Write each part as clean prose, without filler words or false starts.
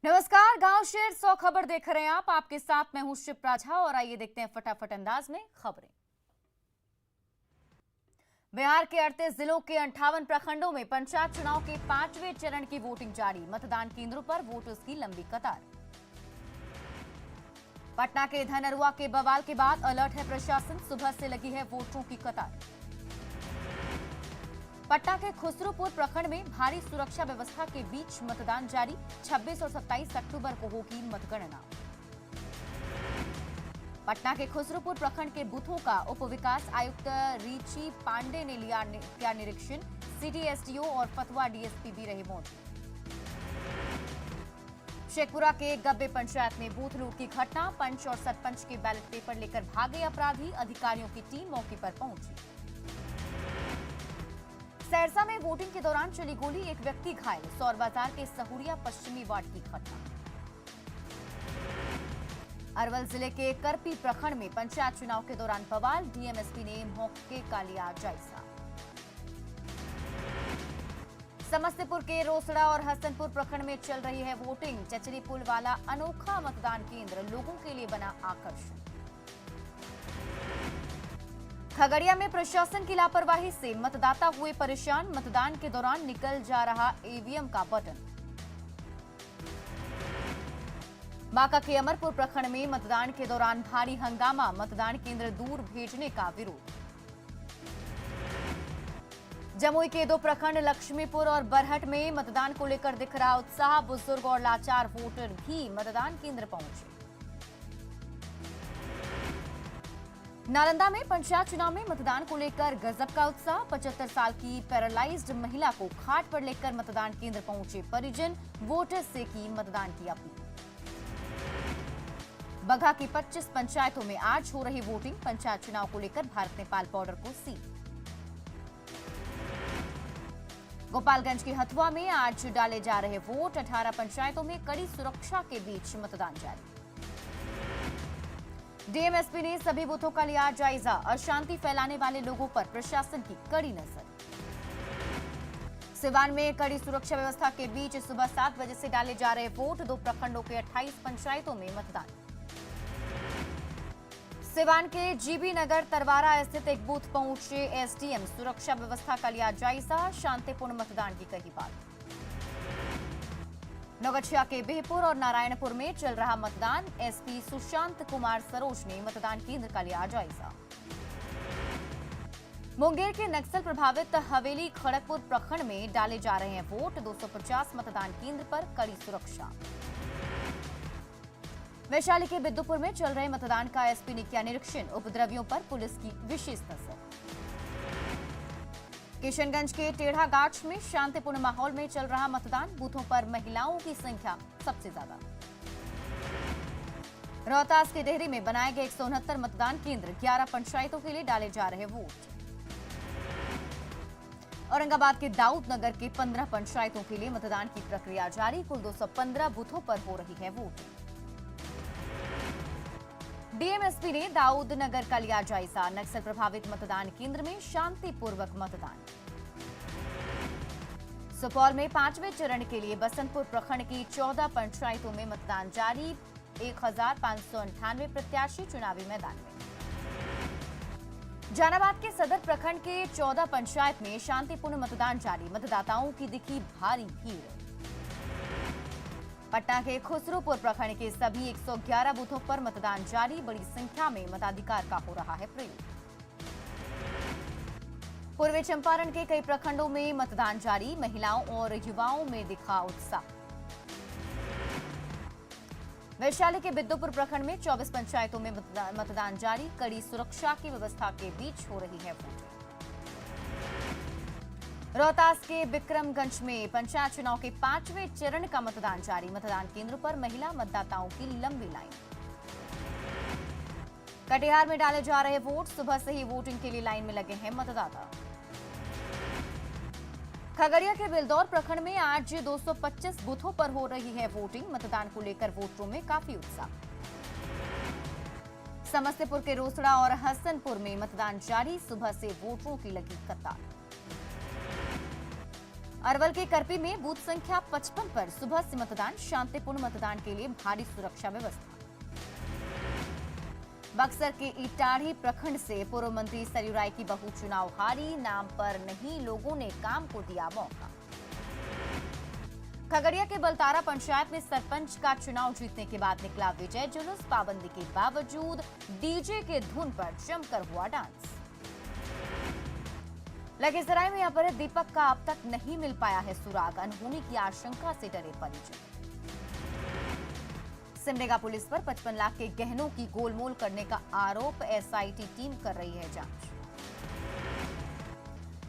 नमस्कार, गांव शेर 100 खबर देख रहे हैं आप। आपके साथ मैं हूं शिप्रा झा और आइए देखते हैं फटाफट अंदाज में खबरें। बिहार के 38 जिलों के 58 प्रखंडों में पंचायत चुनाव के 5वें चरण की वोटिंग जारी। मतदान केंद्रों पर वोटर्स की लंबी कतार। पटना के धनरुआ के बवाल के बाद अलर्ट है प्रशासन। सुबह से लगी है वोटरों की कतार। पटना के खुसरूपुर प्रखंड में भारी सुरक्षा व्यवस्था के बीच मतदान जारी। 26 और 27 अक्टूबर को होगी मतगणना। पटना के खुसरूपुर प्रखंड के बूथों का उप विकास आयुक्त रिची पांडे ने किया निरीक्षण। सिटी एसडीओ और फतुहा डीएसपी भी रहे मौजूद। शेखपुरा के गब्बे पंचायत में बूथ लूट की घटना। पंच और सरपंच के बैलेट पेपर लेकर भागे अपराधी। अधिकारियों की टीम मौके पर पहुंची। सहरसा में वोटिंग के दौरान चली गोली, एक व्यक्ति घायल। सौर बाजार के सहुरिया पश्चिमी वार्ड की घटना। अरवल जिले के करपी प्रखंड में पंचायत चुनाव के दौरान बवाल। डीएमएसपी ने मौके का लिया जायजा। समस्तीपुर के रोसड़ा और हसनपुर प्रखंड में चल रही है वोटिंग। चचरी पुल वाला अनोखा मतदान केंद्र लोगों के लिए बना आकर्षण। खगड़िया में प्रशासन की लापरवाही से मतदाता हुए परेशान। मतदान के दौरान निकल जा रहा ईवीएम का बटन। बांका के अमरपुर प्रखंड में मतदान के दौरान भारी हंगामा। मतदान केंद्र दूर भेजने का विरोध। जमुई के 2 प्रखंड लक्ष्मीपुर और बरहट में मतदान को लेकर दिख रहा उत्साह। बुजुर्ग और लाचार वोटर भी मतदान केंद्र पहुंचे। नालंदा में पंचायत चुनाव में मतदान को लेकर गजब का उत्साह। 75 साल की पैरालाइज्ड महिला को खाट पर लेकर मतदान केंद्र पहुंचे परिजन। वोटर्स से की मतदान की अपील। बगहा की 25 पंचायतों में आज हो रही वोटिंग। पंचायत चुनाव को लेकर भारत नेपाल बॉर्डर को सील। गोपालगंज के हथुआ में आज डाले जा रहे वोट। 18 पंचायतों में कड़ी सुरक्षा के बीच मतदान जारी। डीएमएसपी ने सभी बूथों का लिया जायजा। अशांति फैलाने वाले लोगों पर प्रशासन की कड़ी नजर। सिवान में कड़ी सुरक्षा व्यवस्था के बीच सुबह 7 बजे से डाले जा रहे वोट। 2 प्रखंडों के 28 पंचायतों में मतदान। सिवान के जीबी नगर तरवारा स्थित एक बूथ पहुंचे एसडीएम। सुरक्षा व्यवस्था का लिया जायजा। शांतिपूर्ण मतदान की कही बात। नौगछिया के बिहपुर और नारायणपुर में चल रहा मतदान। एसपी सुशांत कुमार सरोज ने मतदान केंद्र का लिया जायजा। मुंगेर के नक्सल प्रभावित हवेली खड़गपुर प्रखंड में डाले जा रहे हैं वोट। 250 मतदान केंद्र पर कड़ी सुरक्षा। वैशाली के बिद्दुपुर में चल रहे मतदान का एसपी ने किया निरीक्षण। उपद्रवियों पर पुलिस की विशेष नजर। किशनगंज के टेढ़ा गाछ में शांतिपूर्ण माहौल में चल रहा मतदान। बूथों पर महिलाओं की संख्या सबसे ज्यादा। रोहतास के डेहरी में बनाए गए 169 मतदान केंद्र। 11 पंचायतों के लिए डाले जा रहे वोट। औरंगाबाद के दाऊद नगर के 15 पंचायतों के लिए मतदान की प्रक्रिया जारी। कुल 215 बूथों पर हो रही है वोटिंग। डीएमएसपी ने दाऊद नगर का लिया जायजा। नक्सल प्रभावित मतदान केंद्र में शांतिपूर्वक मतदान। सुपौल में 5वें चरण के लिए बसंतपुर प्रखंड की 14 पंचायतों में मतदान जारी। 1598 प्रत्याशी चुनावी मैदान में। जहानाबाद के सदर प्रखंड के 14 पंचायत में शांतिपूर्ण मतदान जारी। मतदाताओं की दिखी भारी भीड़। पटना के खुसरूपुर प्रखंड के सभी 111 बूथों पर मतदान जारी। बड़ी संख्या में मताधिकार का हो रहा है प्रयोग। पूर्वी चंपारण के कई प्रखंडों में मतदान जारी। महिलाओं और युवाओं में दिखा उत्साह। वैशाली के बिद्दुपुर प्रखंड में 24 पंचायतों में मतदान जारी। कड़ी सुरक्षा की व्यवस्था के बीच हो रही है वोटिंग। रोहतास के बिक्रमगंज में पंचायत चुनाव के 5वें चरण का मतदान जारी। मतदान केंद्रों पर महिला मतदाताओं की लंबी लाइन। कटिहार में डाले जा रहे वोट। सुबह से ही वोटिंग के लिए लाइन में लगे हैं मतदाता। खगड़िया के बिलदौर प्रखंड में आज 225 बूथों पर हो रही है वोटिंग। मतदान को लेकर वोटरों में काफी उत्साह। समस्तीपुर के रोसड़ा और हसनपुर में मतदान जारी। सुबह से वोटरों की लगी कतार। अरवल के करपी में बूथ संख्या 55 पर सुबह से मतदान, शांतिपूर्ण मतदान के लिए भारी सुरक्षा व्यवस्था। बक्सर के इटाढ़ी प्रखंड से पूर्व मंत्री सरयू राय की बहू चुनाव हारी, नाम पर नहीं लोगों ने काम को दिया मौका। खगड़िया के बलतारा पंचायत में सरपंच का चुनाव जीतने के बाद निकला विजय जुलूस, पाबंदी के बावजूद डीजे के धुन पर जमकर हुआ डांस। लखीसराय में अपहृत दीपक का अब तक नहीं मिल पाया है सुराग, अनहोनी की आशंका से डरे परिजन। सिमडेगा पुलिस पर 55 लाख के गहनों की गोलमोल करने का आरोप, एसआईटी टीम कर रही है जांच।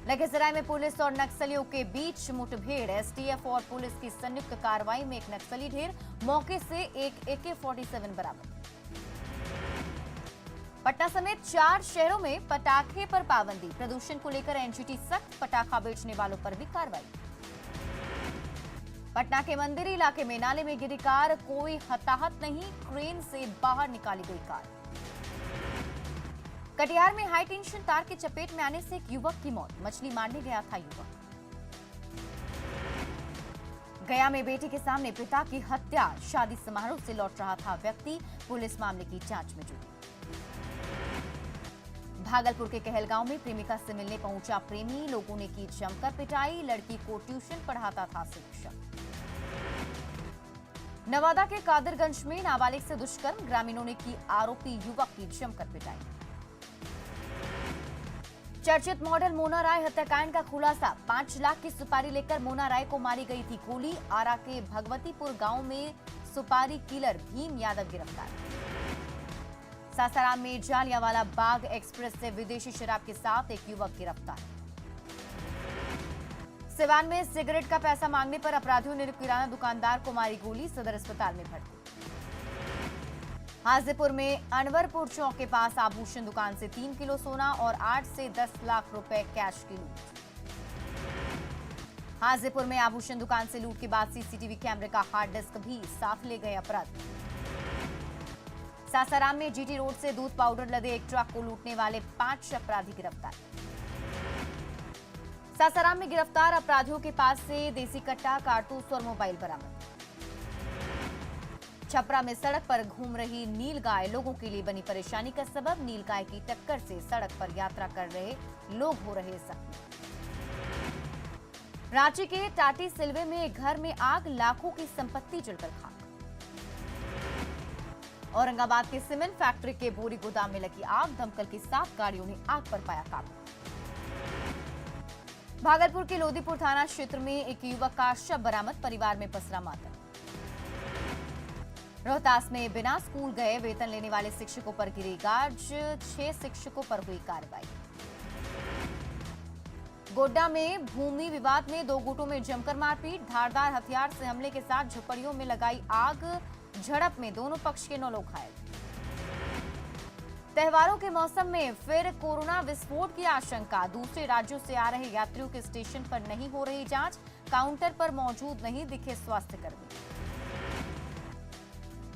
लखीसराय में पुलिस और नक्सलियों के बीच मुठभेड़, एसटीएफ और पुलिस की संयुक्त कार्रवाई में एक नक्सली ढेर, मौके से एक AK-47 बरामद। पटना समेत 4 शहरों में पटाखे पर पाबंदी, प्रदूषण को लेकर एनजीटी सख्त, पटाखा बेचने वालों पर भी कार्रवाई। पटना के मंदिर इलाके में नाले में गिरी कार, कोई हताहत नहीं, क्रेन से बाहर निकाली गई कार। कटिहार में हाई टेंशन तार की चपेट में आने से एक युवक की मौत, मछली मारने गया था युवक। गया में बेटी के सामने पिता की हत्या, शादी समारोह से लौट रहा था व्यक्ति, पुलिस मामले की जांच में जुटी। भागलपुर के कहलगांव में प्रेमिका से मिलने पहुंचा प्रेमी, लोगों ने की जमकर पिटाई, लड़की को ट्यूशन पढ़ाता था शिक्षक। नवादा के कादिरगंज में नाबालिग से दुष्कर्म, ग्रामीणों ने की आरोपी युवक की जमकर पिटाई। चर्चित मॉडल मोना राय हत्याकांड का खुलासा, 5 लाख की सुपारी लेकर मोना राय को मारी गई थी गोली, आरा के भगवतीपुर गांव में सुपारी किलर भीम यादव गिरफ्तार। सासाराम में जालियांवाला बाग एक्सप्रेस से विदेशी शराब के साथ एक युवक गिरफ्तार। सिवान में सिगरेट का पैसा मांगने पर अपराधियों ने किराना दुकानदार को मारी गोली, सदर अस्पताल में भर्ती। हाजीपुर में अनवरपुर चौक के पास आभूषण दुकान से 3 किलो सोना और 8 से 10 लाख रुपए कैश की लूट। हाजीपुर में आभूषण दुकान से लूट के बाद सीसीटीवी कैमरे का हार्ड डिस्क भी साथ ले गए अपराधी। सासाराम में जीटी रोड से दूध पाउडर लदे एक ट्रक को लूटने वाले 5 अपराधी गिरफ्तार। सासाराम में गिरफ्तार अपराधियों के पास से देसी कट्टा, कारतूस और मोबाइल बरामद। छपरा में सड़क पर घूम रही नीलगाय लोगों के लिए बनी परेशानी का सबब, नीलगाय की टक्कर से सड़क पर यात्रा कर रहे लोग हो रहे जख्मी। रांची के टाटी सिलवे में एक घर में आग, लाखों की संपत्ति जलकर खाक। औरंगाबाद के सीमेंट फैक्ट्री के बोरी गोदाम में लगी आग, दमकल की 7 गाड़ियों ने आग पर पाया काबू। भागलपुर के लोदीपुर थाना क्षेत्र में एक युवक का शव बरामद, परिवार में पसरा मातम। रोहतास में बिना स्कूल गए वेतन लेने वाले शिक्षकों पर गिरी गाज, 6 शिक्षकों पर हुई कार्रवाई। गोड्डा में भूमि विवाद में 2 गुटों में जमकर मारपीट, धारदार हथियार से हमले के साथ झोपड़ियों में लगाई आग, झड़प में दोनों पक्ष के 9 लोग घायल। त्योहारों के मौसम में फिर कोरोना विस्फोट की आशंका, दूसरे राज्यों से आ रहे यात्रियों के स्टेशन पर नहीं हो रही जांच, काउंटर पर मौजूद नहीं दिखे स्वास्थ्यकर्मी।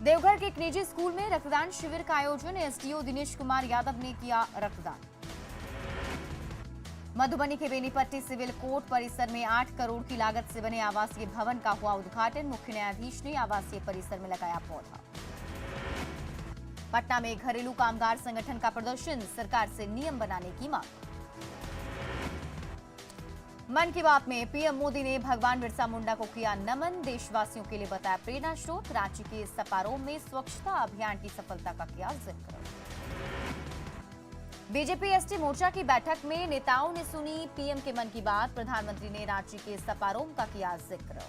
देवघर के एक निजी स्कूल में रक्तदान शिविर का आयोजन, एसडीओ दिनेश कुमार यादव ने किया रक्तदान। मधुबनी के बेनीपट्टी सिविल कोर्ट परिसर में 8 करोड़ की लागत से बने आवासीय भवन का हुआ उद्घाटन, मुख्य न्यायाधीश ने आवासीय परिसर में लगाया पौधा। पटना में घरेलू कामगार संगठन का प्रदर्शन, सरकार से नियम बनाने की मांग। मन की बात में पीएम मोदी ने भगवान बिरसा मुंडा को किया नमन, देशवासियों के लिए बताया प्रेरणा स्रोत, रांची के सपारोम में स्वच्छता अभियान की सफलता का किया जिक्र। बीजेपी एसटी मोर्चा की बैठक में नेताओं ने सुनी पीएम के मन की बात, प्रधानमंत्री ने रांची के सपारोम का किया जिक्र।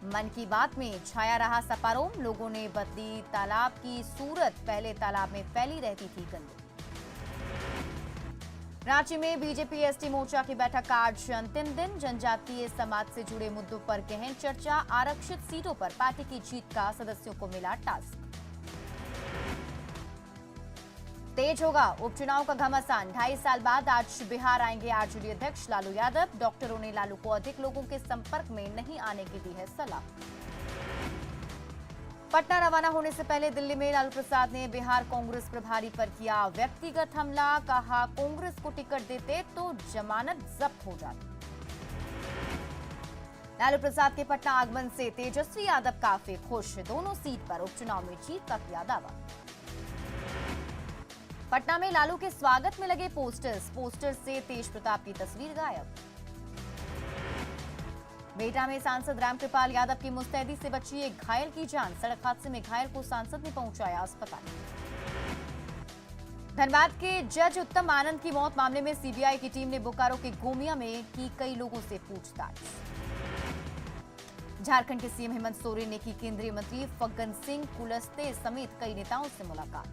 मन की बात में छाया रहा सपारोम, लोगों ने बदली तालाब की सूरत, पहले तालाब में फैली रहती थी गंदगी। रांची में बीजेपी एसटी मोर्चा की बैठक का आज अंतिम दिन, जनजातीय समाज से जुड़े मुद्दों पर गहन चर्चा, आरक्षित सीटों पर पार्टी की जीत का सदस्यों को मिला टास्क। तेज होगा उपचुनाव का घमासान, 2.5 साल बाद आज बिहार आएंगे आरजेडी अध्यक्ष लालू यादव, डॉक्टरों ने लालू को अधिक लोगों के संपर्क में नहीं आने की दी है सलाह। पटना रवाना होने से पहले दिल्ली में लालू प्रसाद ने बिहार कांग्रेस प्रभारी पर किया व्यक्तिगत हमला, कहा कांग्रेस को टिकट देते तो जमानत जब्त हो जाती। लालू प्रसाद के पटना आगमन से तेजस्वी यादव काफी खुश, दोनों सीट पर उपचुनाव में जीत का किया दावा। पटना में लालू के स्वागत में लगे पोस्टर से तेज प्रताप की तस्वीर गायब। बेटा में सांसद रामकृपाल यादव की मुस्तैदी से बची एक घायल की जान, सड़क हादसे में घायल को सांसद ने पहुंचाया अस्पताल। धनबाद के जज उत्तम आनंद की मौत मामले में सीबीआई की टीम ने बोकारो के गोमिया में की कई लोगों से पूछताछ। झारखंड के सीएम हेमंत सोरेन ने की केंद्रीय मंत्री फग्गन सिंह कुलस्ते समेत कई नेताओं से मुलाकात।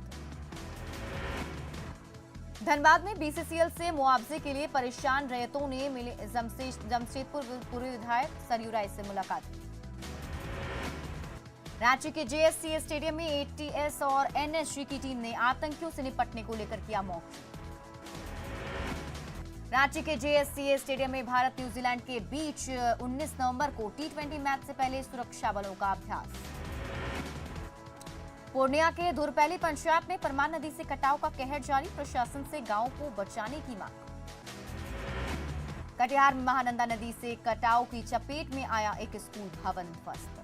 धनबाद में बीसीसीएल से मुआवजे के लिए परेशान रैयतों ने मिले जमशेदपुर पूर्व विधायक सरयू राय से मुलाकात की। रांची के जेएससीए स्टेडियम में एटीएस और एनएसजी की टीम ने आतंकियों से निपटने को लेकर किया मॉक ड्रिल। रांची के जेएससीए स्टेडियम में भारत न्यूजीलैंड के बीच 19 नवंबर को टी20 मैच से पहले सुरक्षा बलों का अभ्यास। पूर्णिया के धुरपैली पंचायत में परमान नदी से कटाव का कहर जारी, प्रशासन से गांव को बचाने की मांग। कटिहार में महानंदा नदी से कटाव की चपेट में आया एक स्कूल भवन ध्वस्त।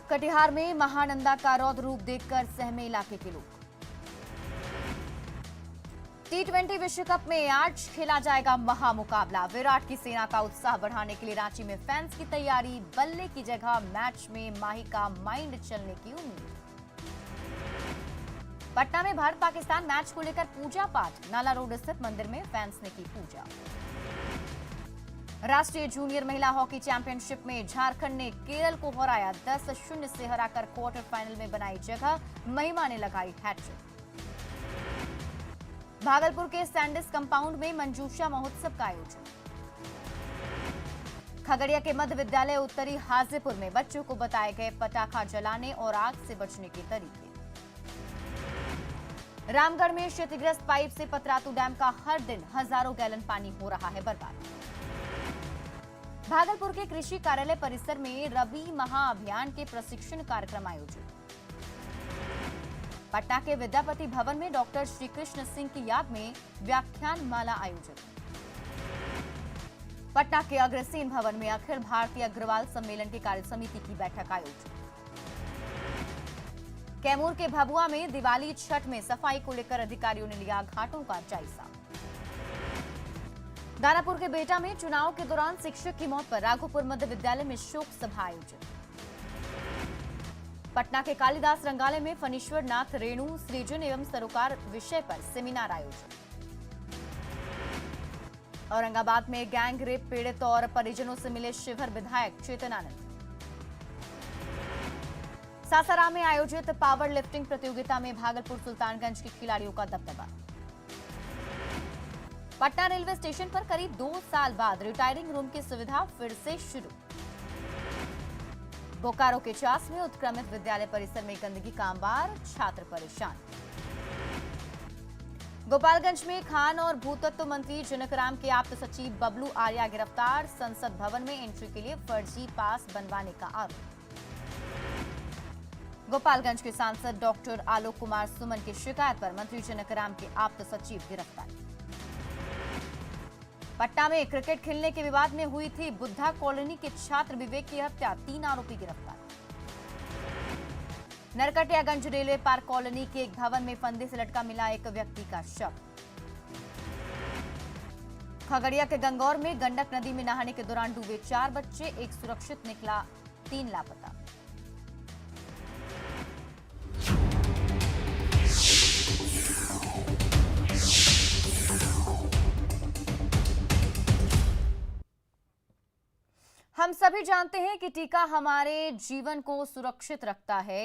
कटिहार में महानंदा का रौद्र रूप देखकर सहमे इलाके के लोग। टी20 विश्व कप में आज खेला जाएगा महामुकाबला, विराट की सेना का उत्साह बढ़ाने के लिए रांची में फैंस की तैयारी, बल्ले की जगह मैच में माही का माइंड चलने की उम्मीद। पटना में भारत पाकिस्तान मैच को लेकर पूजा पाठ, नाला रोड स्थित मंदिर में फैंस ने की पूजा। राष्ट्रीय जूनियर महिला हॉकी चैंपियनशिप में झारखंड ने केरल को हराया, 10-0 से हराकर क्वार्टर फाइनल में बनाई जगह, महिमा ने लगाई हैट्रिक। भागलपुर के सैंडिस कंपाउंड में मंजूषा महोत्सव का आयोजन। खगड़िया के मध्य विद्यालय उत्तरी हाजीपुर में बच्चों को बताए गए पटाखा जलाने और आग से बचने के तरीके। रामगढ़ में क्षतिग्रस्त पाइप से पतरातू डैम का हर दिन हजारों गैलन पानी हो रहा है बर्बाद। भागलपुर के कृषि कार्यालय परिसर में रबी महाअभियान के प्रशिक्षण कार्यक्रम आयोजित। पटना के विद्यापति भवन में डॉक्टर श्री कृष्ण सिंह की याद में व्याख्यान माला आयोजित। पटना के अग्रसेन भवन में अखिल भारतीय अग्रवाल सम्मेलन की कार्य समिति की बैठक आयोजित। कैमूर के भभुआ में दिवाली छठ में सफाई को लेकर अधिकारियों ने लिया घाटों का जायजा। दानापुर के बेटा में चुनाव के दौरान शिक्षक की मौत पर राघोपुर मध्य विद्यालय में शोक सभा आयोजित। पटना के कालिदास रंगालय में फणीश्वर नाथ रेणु सृजन एवं सरोकार विषय पर सेमिनार आयोजित। औरंगाबाद में गैंग रेप पीड़ित और परिजनों से मिले शिवहर विधायक चेतन आनंद। सासाराम में आयोजित पावर लिफ्टिंग प्रतियोगिता में भागलपुर सुल्तानगंज के खिलाड़ियों का दबदबा। पटना रेलवे स्टेशन पर करीब 2 साल बाद रिटायरिंग रूम की सुविधा फिर से शुरू। बोकारो के चास में उत्क्रमित विद्यालय परिसर में गंदगी का अंबार, छात्र परेशान। गोपालगंज में खान और भूतत्व मंत्री जनकराम के आप्त सचिव बबलू आर्या गिरफ्तार, संसद भवन में एंट्री के लिए फर्जी पास बनवाने का आरोप। गोपालगंज के सांसद डॉक्टर आलोक कुमार सुमन की शिकायत पर मंत्री जनकराम के आप्त सचिव गिरफ्तार। पटना में क्रिकेट खेलने के विवाद में हुई थी बुद्धा कॉलोनी के छात्र विवेक की हत्या, 3 आरोपी गिरफ्तार। नरकटियागंज रेलवे पार्क कॉलोनी के एक भवन में फंदे से लटका मिला एक व्यक्ति का शव। खगड़िया के गंगौर में गंडक नदी में नहाने के दौरान डूबे 4 बच्चे, एक सुरक्षित निकला, 3 लापता। हम सभी जानते हैं कि टीका हमारे जीवन को सुरक्षित रखता है।